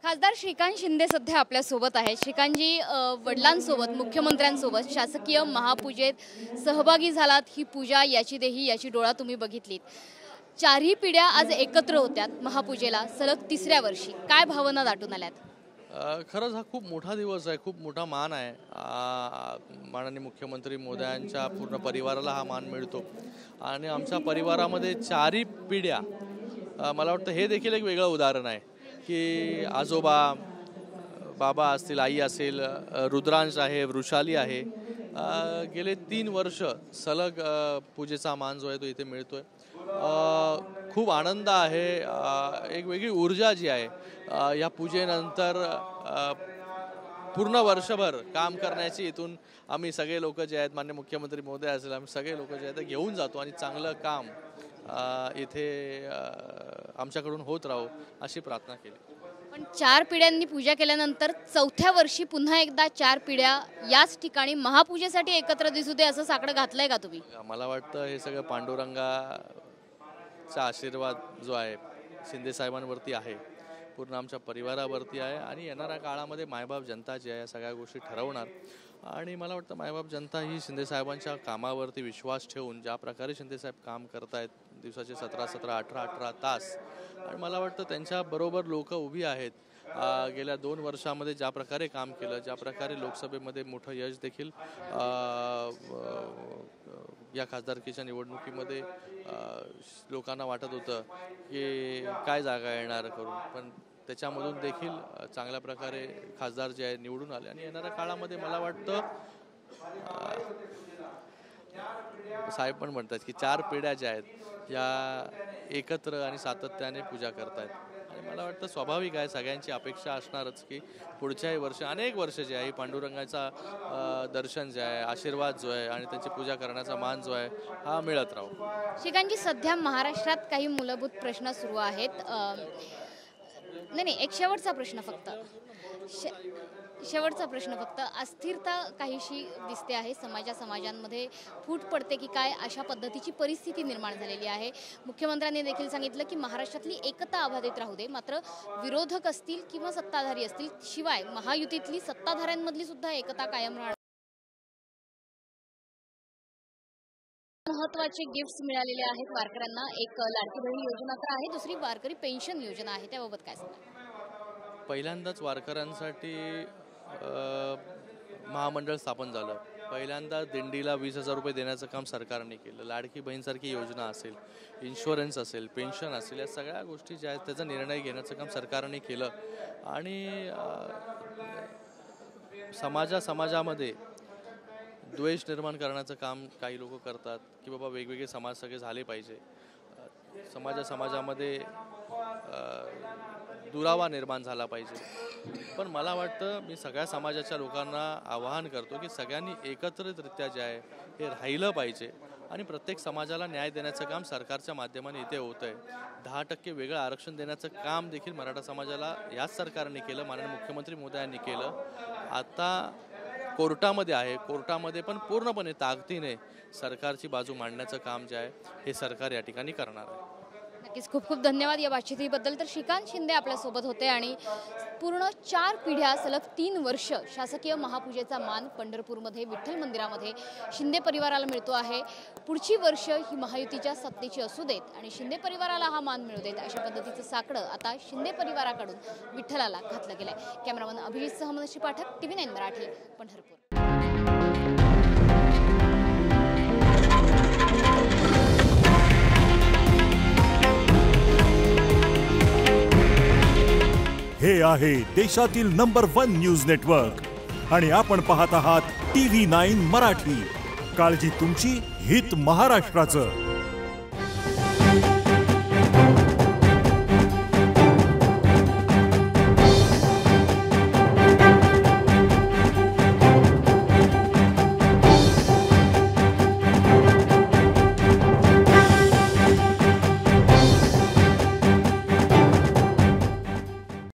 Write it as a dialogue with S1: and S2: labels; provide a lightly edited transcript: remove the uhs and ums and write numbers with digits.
S1: खासदार श्रीकांत शिंदे सध्या आपल्या सोबत आहेत। श्रीकांतजी, वडिलांसोबत मुख्यमंत्र्यांसोबत शासकीय महापूजेत सहभागी झालात। ही पूजा याची देही याची डोळा तुम्ही बघितलीत। चारही पिढ्या आज एकत्र होत्यात महापूजेला सलग तिसऱ्या वर्षी। काय भावना दाटून आल्यात?
S2: खरंच हा खूप मोठा दिवस आहे, खूप मोठा मान आहे। माननीय मुख्यमंत्री मोदयांच्या पूर्ण परिवाराला हा मान मिळतो आणि आमच्या परिवारामध्ये चारही पिढ्या, मला वाटतं हे देखील एक वेगळं उदाहरण आहे की आजोबा, बाबा असतील, आई असेल, रुद्रांश आहे, वृषाली आहे, गेले 3 वर्ष सलग पूजेचा मान जो आहे तो इथे मिळतोय। खूप आनंद आहे, एक वेगळी ऊर्जा जी आहे या पूजेनंतर पूर्ण वर्षभर काम करण्याची इथून आम्ही सगळे लोक जे आहेत, माननीय मुख्यमंत्री महोदय असेल, आम्ही सगळे लोक जे आहेत ते घेऊन जातो आणि चांगलं काम इथे आमच्याकडून होत राहो अशी प्रार्थना केली।
S1: पण 4 पिढ्यांनी पूजा केल्यानंतर चौथ्या वर्षी पुन्हा एकदा 4 पिढ्या याच ठिकाणी महापूजेसाठी एकत्र दिसू दे असं साकडं घातलंय का तुम्ही?
S2: मला वाटतं हे सगळं पांडुरंगाचा आशीर्वाद जो आहे शिंदे साहेबांवरती आहे, पूर्ण आमच्या परिवारावरती आहे आणि येणाऱ्या काळामध्ये मायबाप जनता जी आहे या सगळ्या गोष्टी ठरवणार। आणि मला वाटतं मायबाप जनता ही शिंदे साहेबांच्या कामावरती विश्वास ठेवून ज्या प्रकारे शिंदे साहेब काम करतायत, दिवसाचे 17-17, 18-18 तास, आणि मला वाटतं त्यांच्याबरोबर लोक उभी आहेत। गेल्या 2 वर्षामध्ये ज्या प्रकारे काम केलं, ज्या प्रकारे लोकसभेमध्ये मोठं यश देखील या खासदारकीच्या निवडणुकीमध्ये लोकांना वाटत होतं की काय जागा येणार करून, पण त्याच्यामधून देखील चांगल्या प्रकारे खासदार जे आहे निवडून आले आणि येणाऱ्या काळामध्ये मला वाटतं साहेब पण म्हणतात की 4 पिढ्या ज्या आहेत या एकत्र आणि सातत्याने पूजा करतायत आणि मला वाटतं स्वाभाविक आहे, सगळ्यांची अपेक्षा असणारच की पुढच्याही वर्ष, अनेक वर्ष जे आहे पांडुरंगाचा दर्शन जे आहे, आशीर्वाद जो आहे आणि त्यांची पूजा करण्याचा मान जो आहे हा मिळत राहू।
S1: श्रीकांतजी, सध्या महाराष्ट्रात काही मूलभूत प्रश्न सुरू आहेत। नाही, एक शेवटचा प्रश्न फक्त अस्थिरता काहीशी दिसते आहे, समाजांमध्ये फूट पडते की काय, अशा पद्धतीची परिस्थिती निर्माण झालेली आहे। मुख्यमंत्र्यांनी देखील सांगितलं की महाराष्ट्रातली एकता अबाधित राहू दे, मात्र विरोधक असतील किंवा सत्ताधारी असतील, शिवाय महायुतीतली सत्ताधाऱ्यांमधली सुद्धा एकता कायम राहणार। महत्त्वाचे गिफ्ट्स मिळालेले आहेत वारकऱ्यांना। एक लाडकी बहीण योजना तर आहे, दुसरी वारकरी पेन्शन योजना आहे, त्याबाबत काय सांगा?
S2: पहिल्यांदाच वारकऱ्यांसाठी महामंडळ स्थापन झालं। पहिल्यांदा दिंडीला 20,000 रुपये देण्याचं काम सरकारने केलं। लाडकी बहीणसारखी योजना असेल, इन्शुरन्स असेल, पेन्शन असेल, या सगळ्या गोष्टी ज्या आहेत त्याचा निर्णय घेण्याचं काम सरकारने केलं आणि समाजामध्ये द्वेष निर्माण करण्याचं काम काही लोक करतात की बाबा वेगवेगळे समाज सगळे झाले पाहिजे, समाजामध्ये दुरावा निर्माण झाला पाहिजे। पण मला वाटतं मी सगळ्या समाजाच्या लोकांना आवाहन करतो की सगळ्यांनी एकत्रितरित्या जे आहे हे राहिलं पाहिजे आणि प्रत्येक समाजाला न्याय देण्याचं काम सरकारच्या माध्यमाने इथे होतं आहे। 10% वेगळं आरक्षण देण्याचं काम देखील मराठा समाजाला याच सरकारने केलं, माननीय मुख्यमंत्री महोदयांनी केलं। आता कोर्टामध्ये आहे, कोर्टामध्ये पण पूर्णपणे ताकदीने सरकारची बाजू मांडण्याचं काम जे आहे हे सरकार या ठिकाणी करणार आहे।
S1: नक्कीच, खूप खूप धन्यवाद या बातचीतीबद्दल। तर श्रीकांत शिंदे आपल्यासोबत होते आणि पूर्ण 4 पिढ्या सलग 3 वर्ष शासकीय महापूजेचा मान पंढरपूरमध्ये विठ्ठल मंदिरामध्ये शिंदे परिवाराला मिळतो आहे। पुढची वर्ष ही महायुतीच्या सत्तेची असू देत आणि शिंदे परिवाराला हा मान मिळू देत, अशा पद्धतीचं साकडं आता शिंदे परिवाराकडून विठ्ठलाला घातलं गेलंय। कॅमेरामन अभिजित सह मनोज पाठक, TV9 मराठी, पंढरपूर।
S3: हे आहे देशातील नंबर 1 न्यूज नेटवर्क आणि आपण पाहत आहात TV9 मराठी। काळजी तुमची, हित महाराष्ट्राचं।